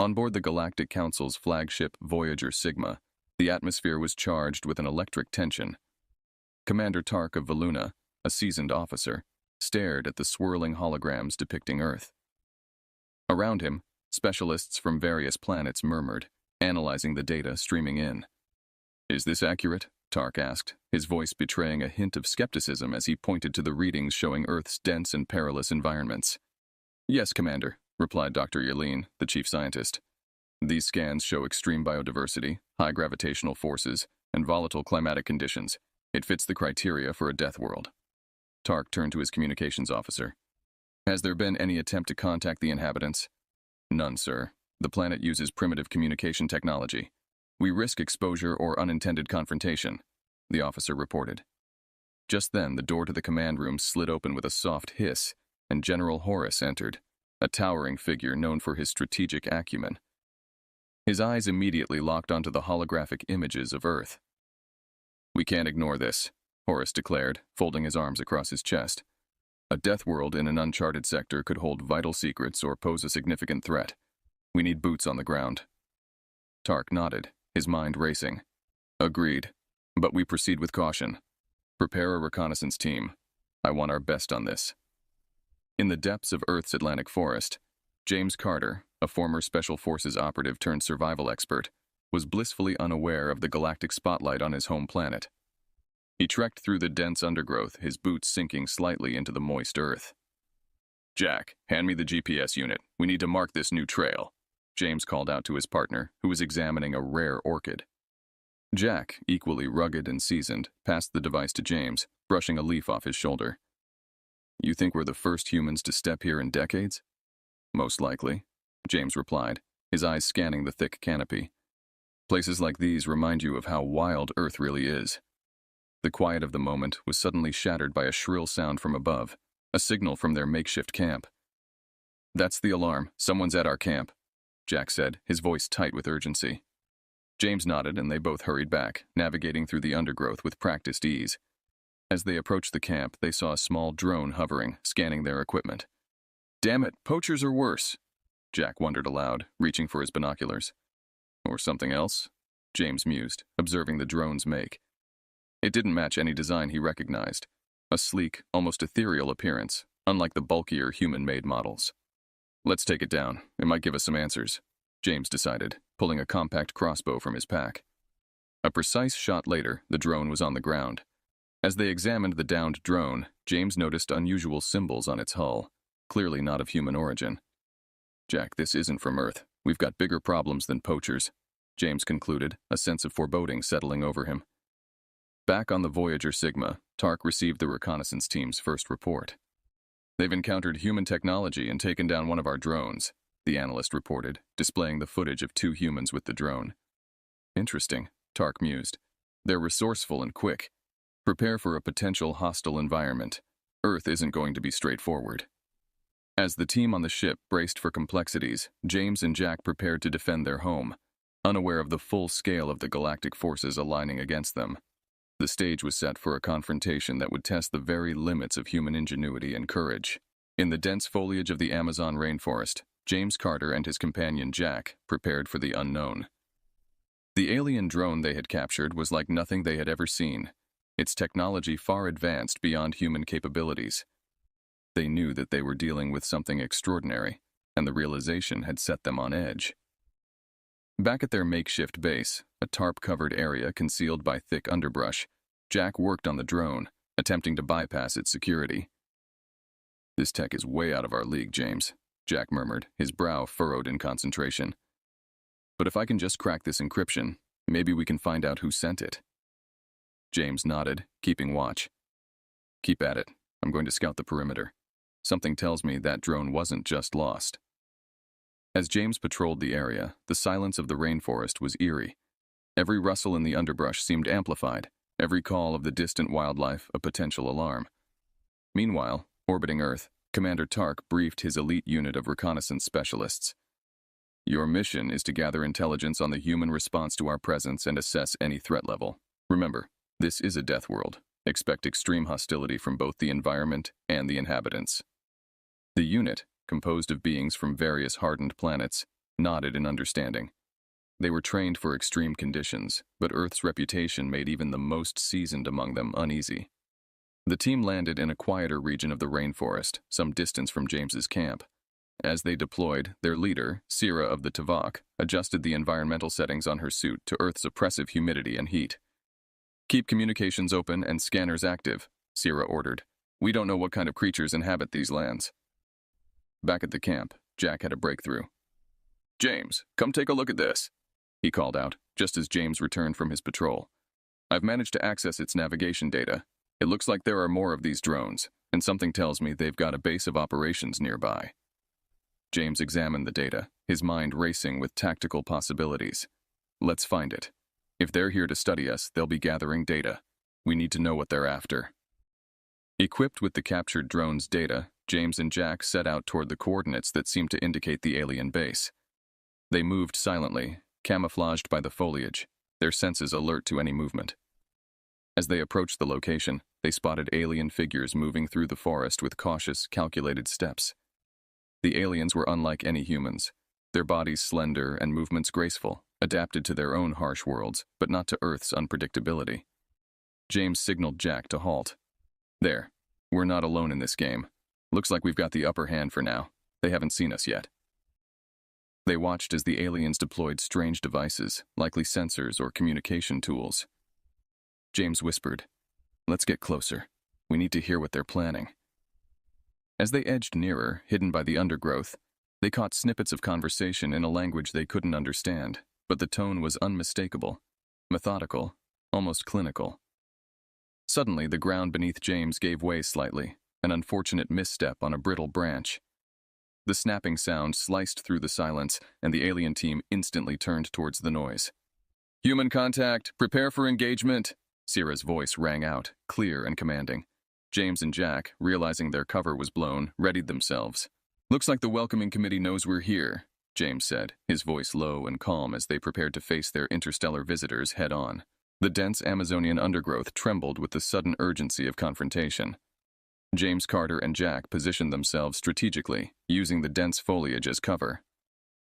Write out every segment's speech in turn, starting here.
On board the Galactic Council's flagship Voyager Sigma, the atmosphere was charged with an electric tension. Commander Tark of Valuna, a seasoned officer, stared at the swirling holograms depicting Earth. Around him, specialists from various planets murmured, analyzing the data streaming in. "Is this accurate?" Tark asked, his voice betraying a hint of skepticism as he pointed to the readings showing Earth's dense and perilous environments. "Yes, Commander," replied Dr. Yelene, the chief scientist. "These scans show extreme biodiversity, high gravitational forces, and volatile climatic conditions. It fits the criteria for a death world." Tark turned to his communications officer. "Has there been any attempt to contact the inhabitants?" "None, sir. The planet uses primitive communication technology. We risk exposure or unintended confrontation," the officer reported. Just then, the door to the command room slid open with a soft hiss, and General Horus entered, a towering figure known for his strategic acumen. His eyes immediately locked onto the holographic images of Earth. "We can't ignore this," Horus declared, folding his arms across his chest. "A death world in an uncharted sector could hold vital secrets or pose a significant threat. We need boots on the ground." Tark nodded, his mind racing. "Agreed, but we proceed with caution. Prepare a reconnaissance team. I want our best on this." In the depths of Earth's Atlantic forest, James Carter, a former Special Forces operative turned survival expert, was blissfully unaware of the galactic spotlight on his home planet. He trekked through the dense undergrowth, his boots sinking slightly into the moist earth. "Jack, hand me the GPS unit. We need to mark this new trail," James called out to his partner, who was examining a rare orchid. Jack, equally rugged and seasoned, passed the device to James, brushing a leaf off his shoulder. "You think we're the first humans to step here in decades?" "Most likely," James replied, his eyes scanning the thick canopy. "Places like these remind you of how wild Earth really is." The quiet of the moment was suddenly shattered by a shrill sound from above, a signal from their makeshift camp. "That's the alarm. Someone's at our camp," Jack said, his voice tight with urgency. James nodded, and they both hurried back, navigating through the undergrowth with practiced ease. As they approached the camp, they saw a small drone hovering, scanning their equipment. "Damn it, poachers are worse," Jack wondered aloud, reaching for his binoculars. "Or something else?" James mused, observing the drone's make. It didn't match any design he recognized. A sleek, almost ethereal appearance, unlike the bulkier human-made models. "Let's take it down. It might give us some answers," James decided, pulling a compact crossbow from his pack. A precise shot later, the drone was on the ground. As they examined the downed drone, James noticed unusual symbols on its hull, clearly not of human origin. "Jack, this isn't from Earth. We've got bigger problems than poachers," James concluded, a sense of foreboding settling over him. Back on the Voyager Sigma, Tark received the reconnaissance team's first report. "They've encountered human technology and taken down one of our drones," the analyst reported, displaying the footage of 2 humans with the drone. "Interesting," Tark mused. "They're resourceful and quick. Prepare for a potential hostile environment. Earth isn't going to be straightforward." As the team on the ship braced for complexities, James and Jack prepared to defend their home, unaware of the full scale of the galactic forces aligning against them. The stage was set for a confrontation that would test the very limits of human ingenuity and courage. In the dense foliage of the Amazon rainforest, James Carter and his companion Jack prepared for the unknown. The alien drone they had captured was like nothing they had ever seen, its technology far advanced beyond human capabilities. They knew that they were dealing with something extraordinary, and the realization had set them on edge. Back at their makeshift base, a tarp-covered area concealed by thick underbrush, Jack worked on the drone, attempting to bypass its security. "This tech is way out of our league, James," Jack murmured, his brow furrowed in concentration. "But if I can just crack this encryption, maybe we can find out who sent it." James nodded, keeping watch. "Keep at it. I'm going to scout the perimeter. Something tells me that drone wasn't just lost." As James patrolled the area, the silence of the rainforest was eerie. Every rustle in the underbrush seemed amplified, every call of the distant wildlife a potential alarm. Meanwhile, orbiting Earth, Commander Tark briefed his elite unit of reconnaissance specialists. "Your mission is to gather intelligence on the human response to our presence and assess any threat level. Remember, this is a death world. Expect extreme hostility from both the environment and the inhabitants." The unit, composed of beings from various hardened planets, nodded in understanding. They were trained for extreme conditions, but Earth's reputation made even the most seasoned among them uneasy. The team landed in a quieter region of the rainforest, some distance from James's camp. As they deployed, their leader, Sira of the Tavok, adjusted the environmental settings on her suit to Earth's oppressive humidity and heat. "Keep communications open and scanners active," Sira ordered. "We don't know what kind of creatures inhabit these lands." Back at the camp, Jack had a breakthrough. "James, come take a look at this," he called out, just as James returned from his patrol. "I've managed to access its navigation data. It looks like there are more of these drones, and something tells me they've got a base of operations nearby." James examined the data, his mind racing with tactical possibilities. "Let's find it. If they're here to study us, they'll be gathering data. We need to know what they're after." Equipped with the captured drone's data, James and Jack set out toward the coordinates that seemed to indicate the alien base. They moved silently, camouflaged by the foliage, their senses alert to any movement. As they approached the location, they spotted alien figures moving through the forest with cautious, calculated steps. The aliens were unlike any humans, their bodies slender and movements graceful, adapted to their own harsh worlds, but not to Earth's unpredictability. James signaled Jack to halt. "There. We're not alone in this game. Looks like we've got the upper hand for now. They haven't seen us yet." They watched as the aliens deployed strange devices, likely sensors or communication tools. James whispered, "Let's get closer. We need to hear what they're planning." As they edged nearer, hidden by the undergrowth, they caught snippets of conversation in a language they couldn't understand, but the tone was unmistakable, methodical, almost clinical. Suddenly, the ground beneath James gave way slightly, an unfortunate misstep on a brittle branch. The snapping sound sliced through the silence, and the alien team instantly turned towards the noise. "Human contact, prepare for engagement," Sira's voice rang out, clear and commanding. James and Jack, realizing their cover was blown, readied themselves. "Looks like the welcoming committee knows we're here," James said, his voice low and calm as they prepared to face their interstellar visitors head-on. The dense Amazonian undergrowth trembled with the sudden urgency of confrontation. James Carter and Jack positioned themselves strategically, using the dense foliage as cover.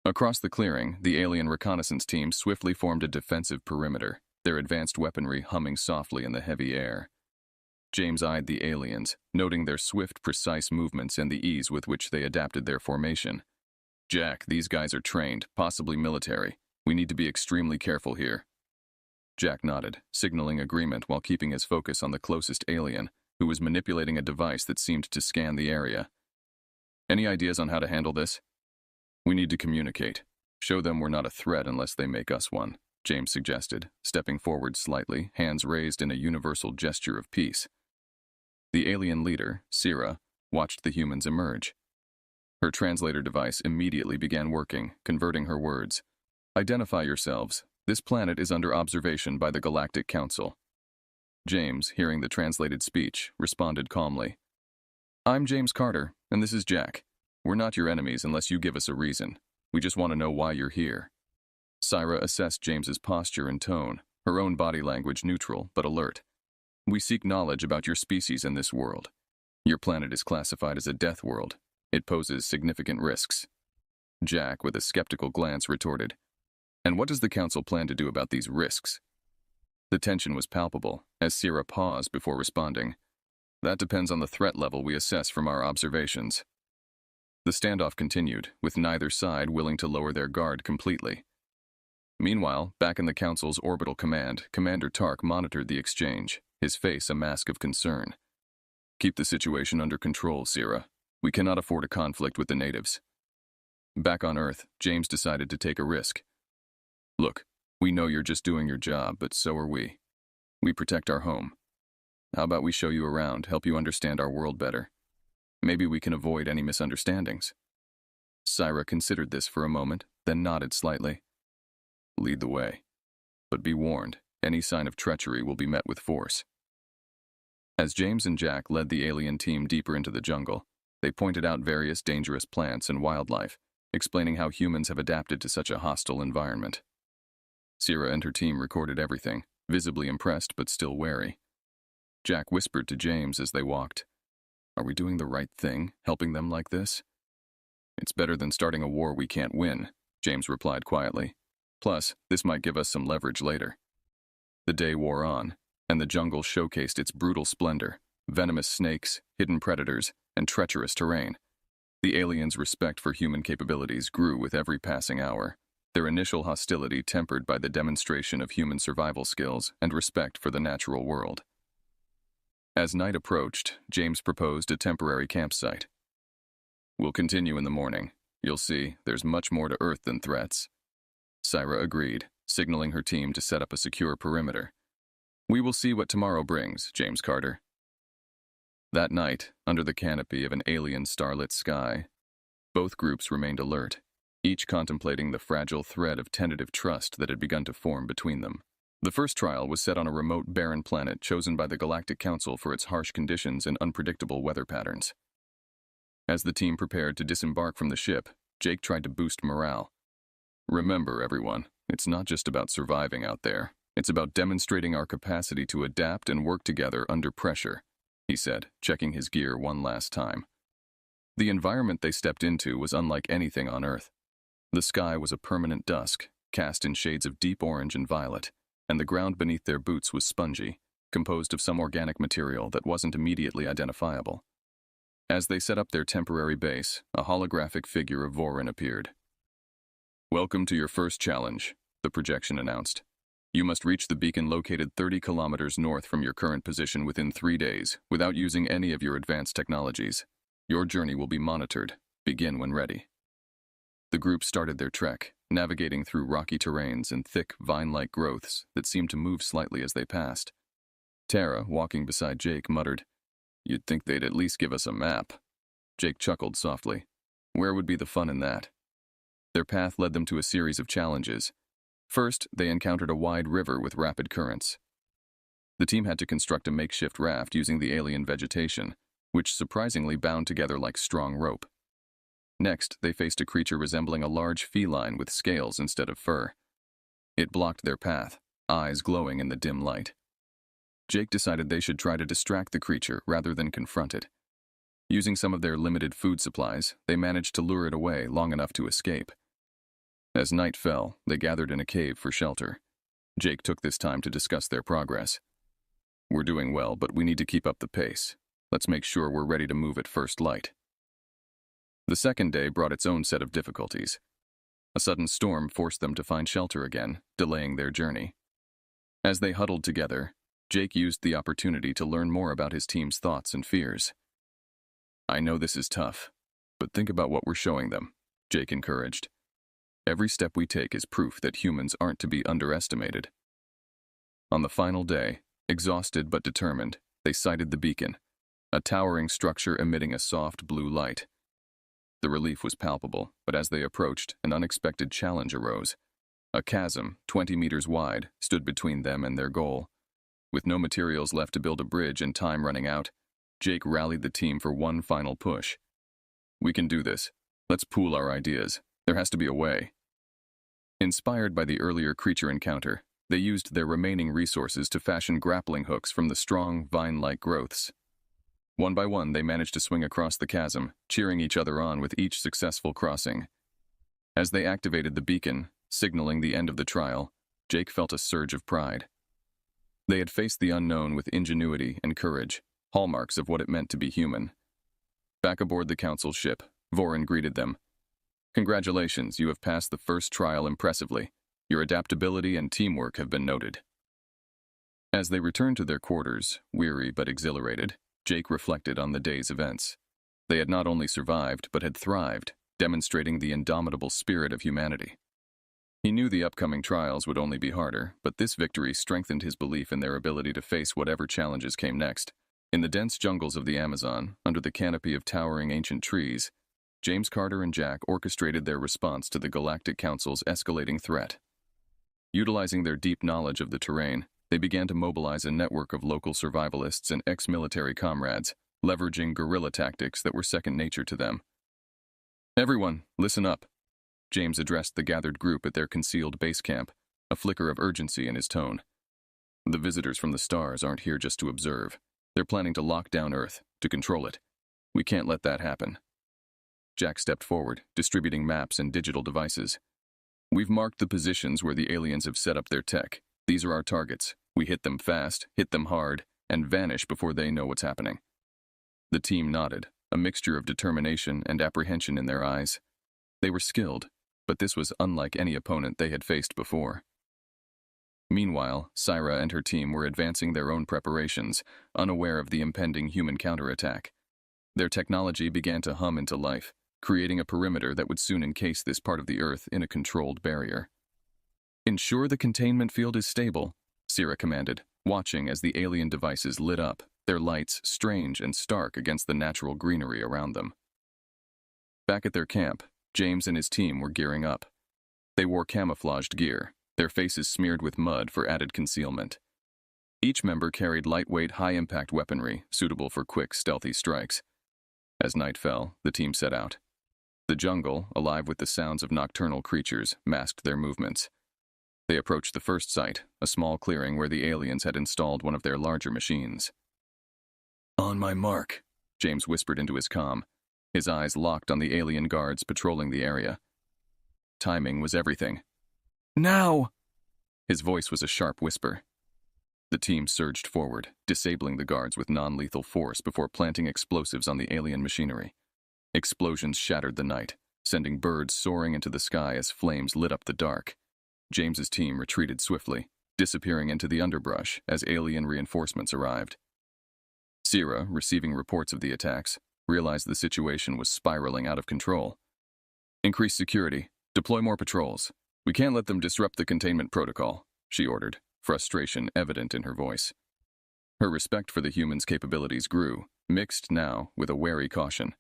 Across the clearing, the alien reconnaissance team swiftly formed a defensive perimeter, their advanced weaponry humming softly in the heavy air. James eyed the aliens, noting their swift, precise movements and the ease with which they adapted their formation. "Jack, these guys are trained, possibly military. We need to be extremely careful here." Jack nodded, signaling agreement while keeping his focus on the closest alien, who was manipulating a device that seemed to scan the area. "Any ideas on how to handle this?" "We need to communicate. Show them we're not a threat unless they make us one," James suggested, stepping forward slightly, hands raised in a universal gesture of peace. The alien leader, Sira, watched the humans emerge. Her translator device immediately began working, converting her words. "Identify yourselves. This planet is under observation by the Galactic Council." James, hearing the translated speech, responded calmly. "I'm James Carter, and this is Jack. We're not your enemies unless you give us a reason. We just want to know why you're here." Sira assessed James's posture and tone, her own body language neutral but alert. "We seek knowledge about your species in this world. Your planet is classified as a DeathWorld. It poses significant risks." Jack, with a skeptical glance, retorted, "And what does the Council plan to do about these risks?" The tension was palpable, as Sira paused before responding. "That depends on the threat level we assess from our observations." The standoff continued, with neither side willing to lower their guard completely. Meanwhile, back in the Council's orbital command, Commander Tark monitored the exchange, his face a mask of concern. "Keep the situation under control, Sira. We cannot afford a conflict with the natives." Back on Earth, James decided to take a risk. "Look, we know you're just doing your job, but so are we. We protect our home. How about we show you around, help you understand our world better? Maybe we can avoid any misunderstandings." Sira considered this for a moment, then nodded slightly. "Lead the way. But be warned, any sign of treachery will be met with force." As James and Jack led the alien team deeper into the jungle, they pointed out various dangerous plants and wildlife, explaining how humans have adapted to such a hostile environment. Sira and her team recorded everything, visibly impressed but still wary. Jack whispered to James as they walked, "Are we doing the right thing, helping them like this? It's better than starting a war we can't win." James replied quietly. Plus, this might give us some leverage later. The day wore on, and the jungle showcased its brutal splendor: venomous snakes, hidden predators, and treacherous terrain. The aliens' respect for human capabilities grew with every passing hour, their initial hostility tempered by the demonstration of human survival skills and respect for the natural world. As night approached, James proposed a temporary campsite. "We'll continue in the morning. You'll see, there's much more to Earth than threats." Syra agreed, signaling her team to set up a secure perimeter. "We will see what tomorrow brings, James Carter." That night, under the canopy of an alien starlit sky, both groups remained alert, each contemplating the fragile thread of tentative trust that had begun to form between them. The first trial was set on a remote, barren planet chosen by the Galactic Council for its harsh conditions and unpredictable weather patterns. As the team prepared to disembark from the ship, Jake tried to boost morale. "Remember, everyone, it's not just about surviving out there. It's about demonstrating our capacity to adapt and work together under pressure," he said, checking his gear one last time. The environment they stepped into was unlike anything on Earth. The sky was a permanent dusk, cast in shades of deep orange and violet, and the ground beneath their boots was spongy, composed of some organic material that wasn't immediately identifiable. As they set up their temporary base, a holographic figure of Vorin appeared. "Welcome to your first challenge," the projection announced. "You must reach the beacon located 30 kilometers north from your current position within 3 days, without using any of your advanced technologies. Your journey will be monitored. Begin when ready." The group started their trek, navigating through rocky terrains and thick, vine-like growths that seemed to move slightly as they passed. Tara, walking beside Jake, muttered, "You'd think they'd at least give us a map." Jake chuckled softly. Where would be the fun in that? Their path led them to a series of challenges. First, they encountered a wide river with rapid currents. The team had to construct a makeshift raft using the alien vegetation, which surprisingly bound together like strong rope. Next, they faced a creature resembling a large feline with scales instead of fur. It blocked their path, eyes glowing in the dim light. Jake decided they should try to distract the creature rather than confront it. Using some of their limited food supplies, they managed to lure it away long enough to escape. As night fell, they gathered in a cave for shelter. Jake took this time to discuss their progress. "We're doing well, but we need to keep up the pace. Let's make sure we're ready to move at first light." The second day brought its own set of difficulties. A sudden storm forced them to find shelter again, delaying their journey. As they huddled together, Jake used the opportunity to learn more about his team's thoughts and fears. "I know this is tough, but think about what we're showing them," Jake encouraged. "Every step we take is proof that humans aren't to be underestimated." On the final day, exhausted but determined, they sighted the beacon, a towering structure emitting a soft blue light. The relief was palpable, but as they approached, an unexpected challenge arose. A chasm, 20 meters wide, stood between them and their goal. With no materials left to build a bridge and time running out, Jake rallied the team for one final push. "We can do this. Let's pool our ideas. There has to be a way." Inspired by the earlier creature encounter, they used their remaining resources to fashion grappling hooks from the strong, vine-like growths. One by one, they managed to swing across the chasm, cheering each other on with each successful crossing. As they activated the beacon, signaling the end of the trial, Jake felt a surge of pride. They had faced the unknown with ingenuity and courage, hallmarks of what it meant to be human. Back aboard the Council ship, Vorin greeted them. "Congratulations, you have passed the first trial impressively. Your adaptability and teamwork have been noted." As they returned to their quarters, weary but exhilarated, Jake reflected on the day's events. They had not only survived, but had thrived, demonstrating the indomitable spirit of humanity. He knew the upcoming trials would only be harder, but this victory strengthened his belief in their ability to face whatever challenges came next. In the dense jungles of the Amazon, under the canopy of towering ancient trees, James Carter and Jack orchestrated their response to the Galactic Council's escalating threat. Utilizing their deep knowledge of the terrain, they began to mobilize a network of local survivalists and ex-military comrades, leveraging guerrilla tactics that were second nature to them. "Everyone, listen up," James addressed the gathered group at their concealed base camp, a flicker of urgency in his tone. "The visitors from the stars aren't here just to observe. They're planning to lock down Earth, to control it. We can't let that happen." Jack stepped forward, distributing maps and digital devices. We've marked the positions where the aliens have set up their tech. These are our targets. We hit them fast, hit them hard, and vanish before they know what's happening. The team nodded, a mixture of determination and apprehension in their eyes. They were skilled, but this was unlike any opponent they had faced before. Meanwhile, Syra and her team were advancing their own preparations, unaware of the impending human counterattack. Their technology began to hum into life, creating a perimeter that would soon encase this part of the Earth in a controlled barrier. "Ensure the containment field is stable," Syra commanded, watching as the alien devices lit up, their lights strange and stark against the natural greenery around them. Back at their camp, James and his team were gearing up. They wore camouflaged gear, their faces smeared with mud for added concealment. Each member carried lightweight, high-impact weaponry suitable for quick, stealthy strikes. As night fell, the team set out. The jungle, alive with the sounds of nocturnal creatures, masked their movements. They approached the first site, a small clearing where the aliens had installed one of their larger machines. "On my mark," James whispered into his comm, his eyes locked on the alien guards patrolling the area. Timing was everything. "Now!" His voice was a sharp whisper. The team surged forward, disabling the guards with non-lethal force before planting explosives on the alien machinery. Explosions shattered the night, sending birds soaring into the sky as flames lit up the dark. James's team retreated swiftly, disappearing into the underbrush as alien reinforcements arrived. Syra, receiving reports of the attacks, realized the situation was spiraling out of control. "Increase security. Deploy more patrols. We can't let them disrupt the containment protocol," she ordered, frustration evident in her voice. Her respect for the humans' capabilities grew, mixed now with a wary caution.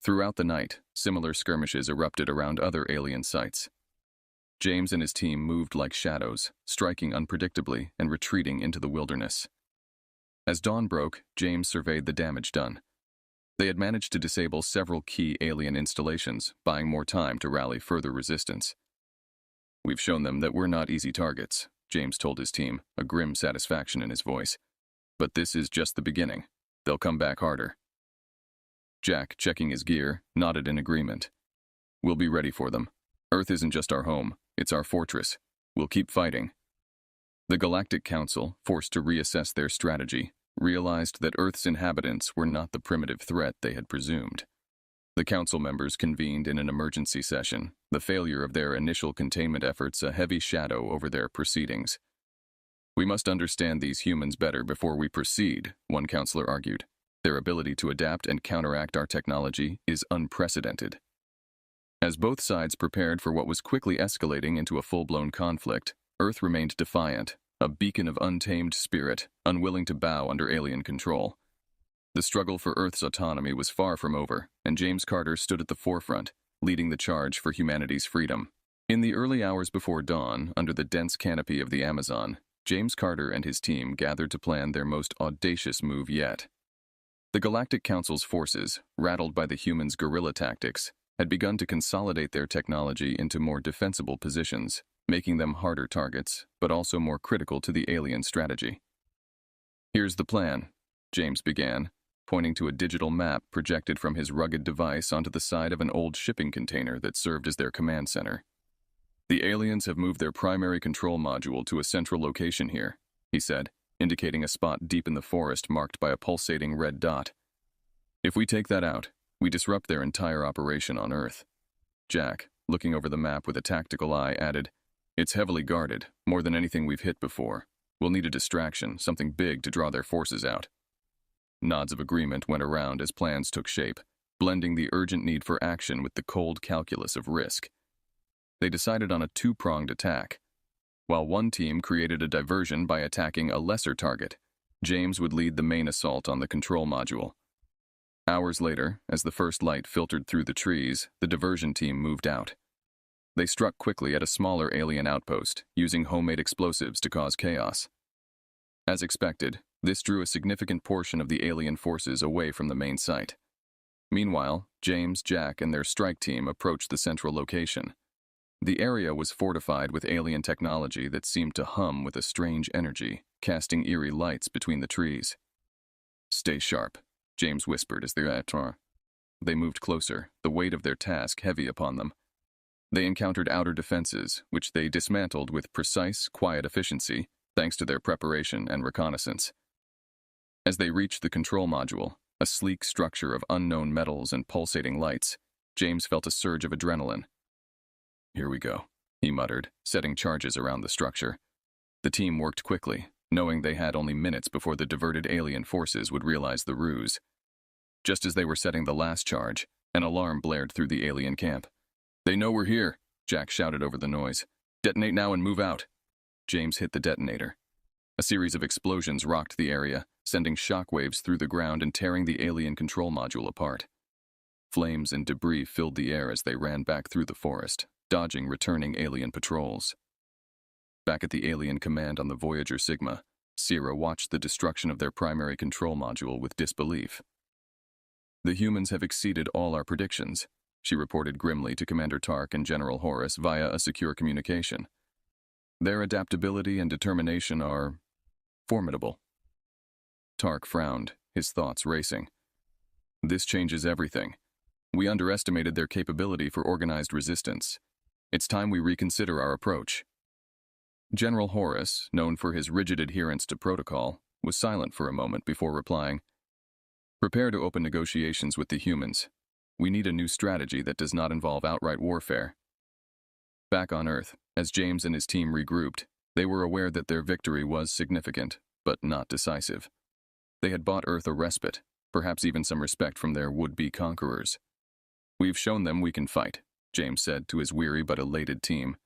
Throughout the night, similar skirmishes erupted around other alien sites. James and his team moved like shadows, striking unpredictably and retreating into the wilderness. As dawn broke, James surveyed the damage done. They had managed to disable several key alien installations, buying more time to rally further resistance. "We've shown them that we're not easy targets," James told his team, a grim satisfaction in his voice. "But this is just the beginning. They'll come back harder." Jack, checking his gear, nodded in agreement. "We'll be ready for them. Earth isn't just our home, it's our fortress. We'll keep fighting." The Galactic Council, forced to reassess their strategy, realized that Earth's inhabitants were not the primitive threat they had presumed. The council members convened in an emergency session, the failure of their initial containment efforts a heavy shadow over their proceedings. "We must understand these humans better before we proceed," one counselor argued. "Their ability to adapt and counteract our technology is unprecedented." As both sides prepared for what was quickly escalating into a full-blown conflict, Earth remained defiant, a beacon of untamed spirit, unwilling to bow under alien control. The struggle for Earth's autonomy was far from over, and James Carter stood at the forefront, leading the charge for humanity's freedom. In the early hours before dawn, under the dense canopy of the Amazon, James Carter and his team gathered to plan their most audacious move yet. The Galactic Council's forces, rattled by the humans' guerrilla tactics, had begun to consolidate their technology into more defensible positions, making them harder targets, but also more critical to the alien strategy. "Here's the plan," James began, pointing to a digital map projected from his rugged device onto the side of an old shipping container that served as their command center. "The aliens have moved their primary control module to a central location here," he said, indicating a spot deep in the forest marked by a pulsating red dot. "If we take that out, we disrupt their entire operation on Earth." Jack, looking over the map with a tactical eye, added, "It's heavily guarded, more than anything we've hit before. We'll need a distraction, something big to draw their forces out." Nods of agreement went around as plans took shape, blending the urgent need for action with the cold calculus of risk. They decided on a two-pronged attack. While one team created a diversion by attacking a lesser target, James would lead the main assault on the control module. Hours later, as the first light filtered through the trees, the diversion team moved out. They struck quickly at a smaller alien outpost, using homemade explosives to cause chaos. As expected, this drew a significant portion of the alien forces away from the main site. Meanwhile, James, Jack, and their strike team approached the central location. The area was fortified with alien technology that seemed to hum with a strange energy, casting eerie lights between the trees. "Stay sharp," James whispered as they moved closer, the weight of their task heavy upon them. They encountered outer defenses, which they dismantled with precise, quiet efficiency, thanks to their preparation and reconnaissance. As they reached the control module, a sleek structure of unknown metals and pulsating lights, James felt a surge of adrenaline. "Here we go," he muttered, setting charges around the structure. The team worked quickly, knowing they had only minutes before the diverted alien forces would realize the ruse. Just as they were setting the last charge, an alarm blared through the alien camp. "They know we're here," Jack shouted over the noise. "Detonate now and move out." James hit the detonator. A series of explosions rocked the area, sending shockwaves through the ground and tearing the alien control module apart. Flames and debris filled the air as they ran back through the forest, dodging returning alien patrols. Back at the alien command on the Voyager Sigma, Sierra watched the destruction of their primary control module with disbelief. "The humans have exceeded all our predictions," she reported grimly to Commander Tark and General Horus via a secure communication. "Their adaptability and determination are formidable." Tark frowned, his thoughts racing. "This changes everything. We underestimated their capability for organized resistance. It's time we reconsider our approach." General Horus, known for his rigid adherence to protocol, was silent for a moment before replying. "Prepare to open negotiations with the humans. We need a new strategy that does not involve outright warfare." Back on Earth, as James and his team regrouped, they were aware that their victory was significant, but not decisive. They had bought Earth a respite, perhaps even some respect from their would-be conquerors. "We've shown them we can fight," James said to his weary but elated team.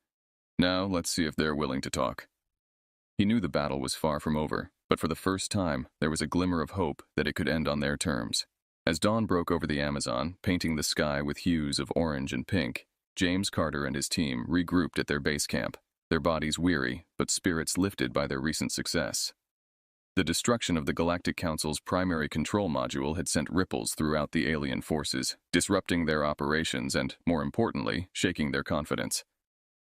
"Now let's see if they're willing to talk." He knew the battle was far from over, but for the first time, there was a glimmer of hope that it could end on their terms. As dawn broke over the Amazon, painting the sky with hues of orange and pink, James Carter and his team regrouped at their base camp, their bodies weary, but spirits lifted by their recent success. The destruction of the Galactic Council's primary control module had sent ripples throughout the alien forces, disrupting their operations and, more importantly, shaking their confidence.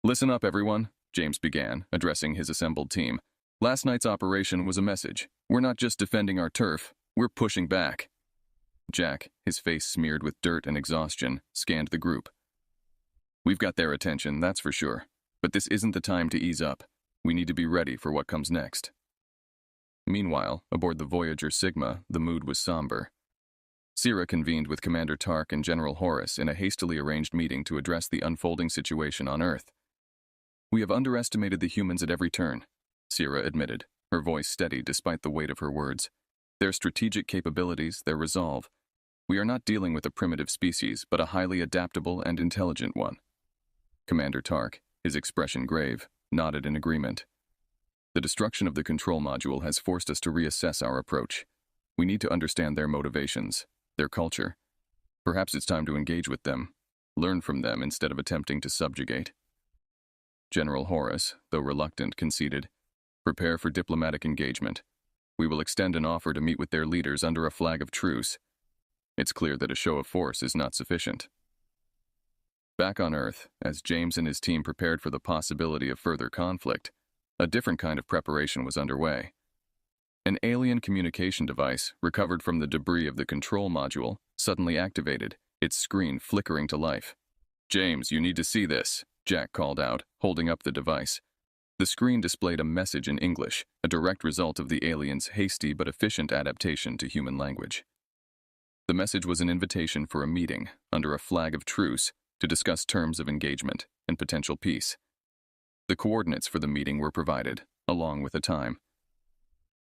"Listen up, everyone," James began, addressing his assembled team. "Last night's operation was a message. We're not just defending our turf, we're pushing back." Jack, his face smeared with dirt and exhaustion, scanned the group. "We've got their attention, that's for sure. But this isn't the time to ease up. We need to be ready for what comes next." Meanwhile, aboard the Voyager Sigma, the mood was somber. Sierra convened with Commander Tark and General Horus in a hastily arranged meeting to address the unfolding situation on Earth. "We have underestimated the humans at every turn," Sierra admitted, her voice steady despite the weight of her words. "Their strategic capabilities, their resolve. We are not dealing with a primitive species, but a highly adaptable and intelligent one." Commander Tark, his expression grave, nodded in agreement. "The destruction of the control module has forced us to reassess our approach. We need to understand their motivations, their culture. Perhaps it's time to engage with them, learn from them instead of attempting to subjugate." General Horus, though reluctant, conceded, "Prepare for diplomatic engagement. We will extend an offer to meet with their leaders under a flag of truce. It's clear that a show of force is not sufficient." Back on Earth, as James and his team prepared for the possibility of further conflict, a different kind of preparation was underway. An alien communication device, recovered from the debris of the control module, suddenly activated, its screen flickering to life. "James, you need to see this," Jack called out, holding up the device. The screen displayed a message in English, a direct result of the aliens' hasty but efficient adaptation to human language. The message was an invitation for a meeting, under a flag of truce, to discuss terms of engagement and potential peace. The coordinates for the meeting were provided, along with a time.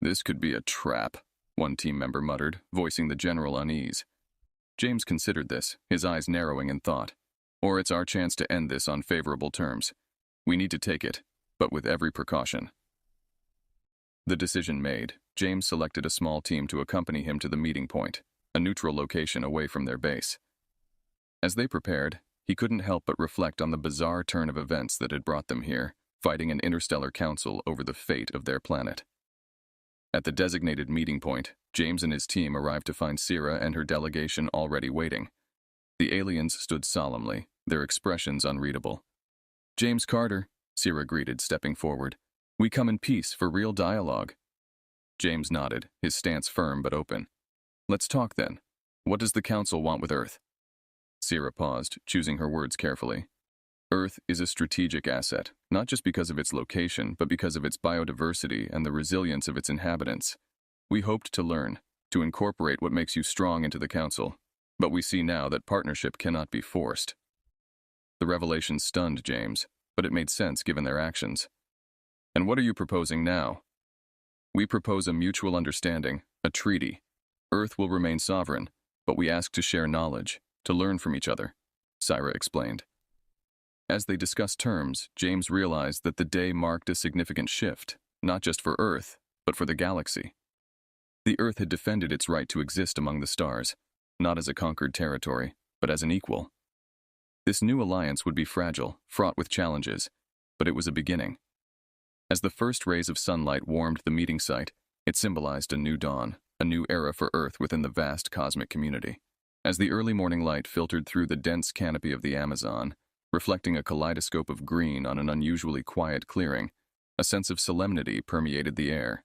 "This could be a trap," one team member muttered, voicing the general unease. James considered this, his eyes narrowing in thought. "Or it's our chance to end this on favorable terms. We need to take it, but with every precaution." The decision made, James selected a small team to accompany him to the meeting point, a neutral location away from their base. As they prepared, he couldn't help but reflect on the bizarre turn of events that had brought them here, fighting an interstellar council over the fate of their planet. At the designated meeting point, James and his team arrived to find Sierra and her delegation already waiting. The aliens stood solemnly, their expressions unreadable. "James Carter," Sierra greeted, stepping forward. "We come in peace for real dialogue." James nodded, his stance firm but open. "Let's talk then. What does the Council want with Earth?" Sierra paused, choosing her words carefully. Earth is a strategic asset, not just because of its location, but because of its biodiversity and the resilience of its inhabitants. We hoped to learn, to incorporate what makes you strong into the Council, but we see now that partnership cannot be forced. The revelation stunned James, but it made sense given their actions. And what are you proposing now? We propose a mutual understanding, a treaty. Earth will remain sovereign, but we ask to share knowledge, to learn from each other, Syra explained. As they discussed terms, James realized that the day marked a significant shift, not just for Earth, but for the galaxy. The Earth had defended its right to exist among the stars, not as a conquered territory, but as an equal. This new alliance would be fragile, fraught with challenges, but it was a beginning. As the first rays of sunlight warmed the meeting site, it symbolized a new dawn, a new era for Earth within the vast cosmic community. As the early morning light filtered through the dense canopy of the Amazon, reflecting a kaleidoscope of green on an unusually quiet clearing, a sense of solemnity permeated the air.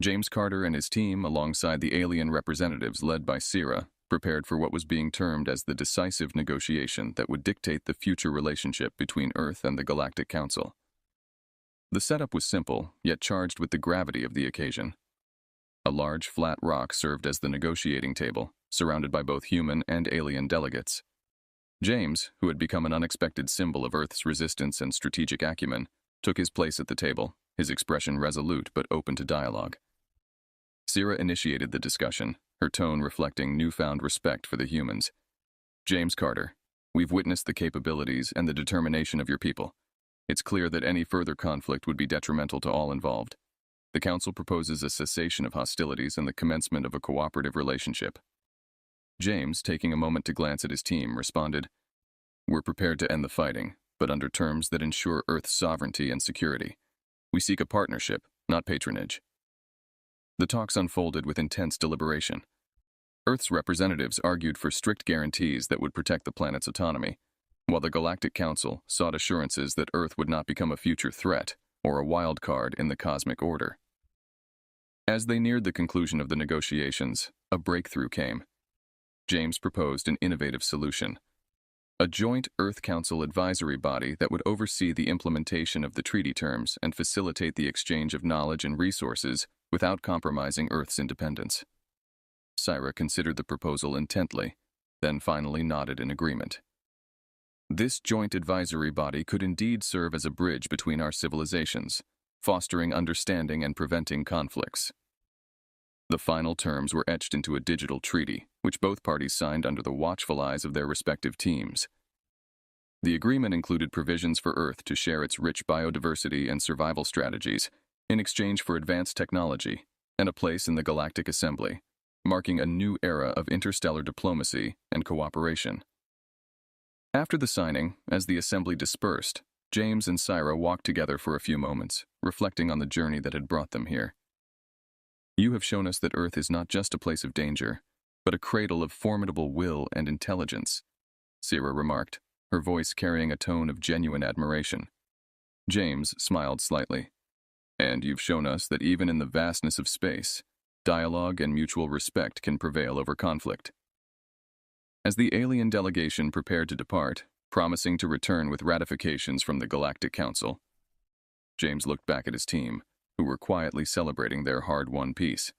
James Carter and his team, alongside the alien representatives led by Syra, prepared for what was being termed as the decisive negotiation that would dictate the future relationship between Earth and the Galactic Council. The setup was simple, yet charged with the gravity of the occasion. A large, flat rock served as the negotiating table, surrounded by both human and alien delegates. James, who had become an unexpected symbol of Earth's resistance and strategic acumen, took his place at the table, his expression resolute but open to dialogue. Syra initiated the discussion, her tone reflecting newfound respect for the humans. James Carter, we've witnessed the capabilities and the determination of your people. It's clear that any further conflict would be detrimental to all involved. The Council proposes a cessation of hostilities and the commencement of a cooperative relationship. James, taking a moment to glance at his team, responded, "We're prepared to end the fighting, but under terms that ensure Earth's sovereignty and security. We seek a partnership, not patronage." The talks unfolded with intense deliberation. Earth's representatives argued for strict guarantees that would protect the planet's autonomy, while the Galactic Council sought assurances that Earth would not become a future threat or a wild card in the cosmic order. As they neared the conclusion of the negotiations, a breakthrough came. James proposed an innovative solution: a joint Earth Council advisory body that would oversee the implementation of the treaty terms and facilitate the exchange of knowledge and resources without compromising Earth's independence. Syra considered the proposal intently, then finally nodded in agreement. This joint advisory body could indeed serve as a bridge between our civilizations, fostering understanding and preventing conflicts. The final terms were etched into a digital treaty, which both parties signed under the watchful eyes of their respective teams. The agreement included provisions for Earth to share its rich biodiversity and survival strategies in exchange for advanced technology and a place in the Galactic Assembly, marking a new era of interstellar diplomacy and cooperation. After the signing, as the Assembly dispersed, James and Syra walked together for a few moments, reflecting on the journey that had brought them here. "You have shown us that Earth is not just a place of danger, but a cradle of formidable will and intelligence," Syra remarked, her voice carrying a tone of genuine admiration. James smiled slightly. "And you've shown us that even in the vastness of space, dialogue and mutual respect can prevail over conflict." As the alien delegation prepared to depart, promising to return with ratifications from the Galactic Council, James looked back at his team, who were quietly celebrating their hard-won peace.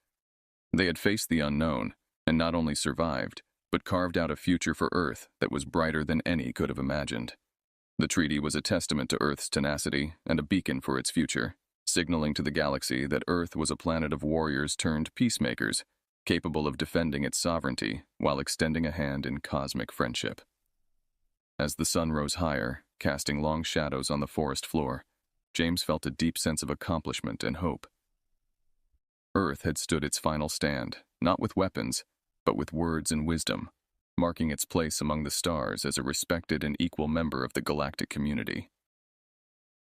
They had faced the unknown, and not only survived, but carved out a future for Earth that was brighter than any could have imagined. The treaty was a testament to Earth's tenacity and a beacon for its future, signaling to the galaxy that Earth was a planet of warriors turned peacemakers, capable of defending its sovereignty while extending a hand in cosmic friendship. As the sun rose higher, casting long shadows on the forest floor, James felt a deep sense of accomplishment and hope. Earth had stood its final stand, not with weapons, but with words and wisdom, marking its place among the stars as a respected and equal member of the galactic community.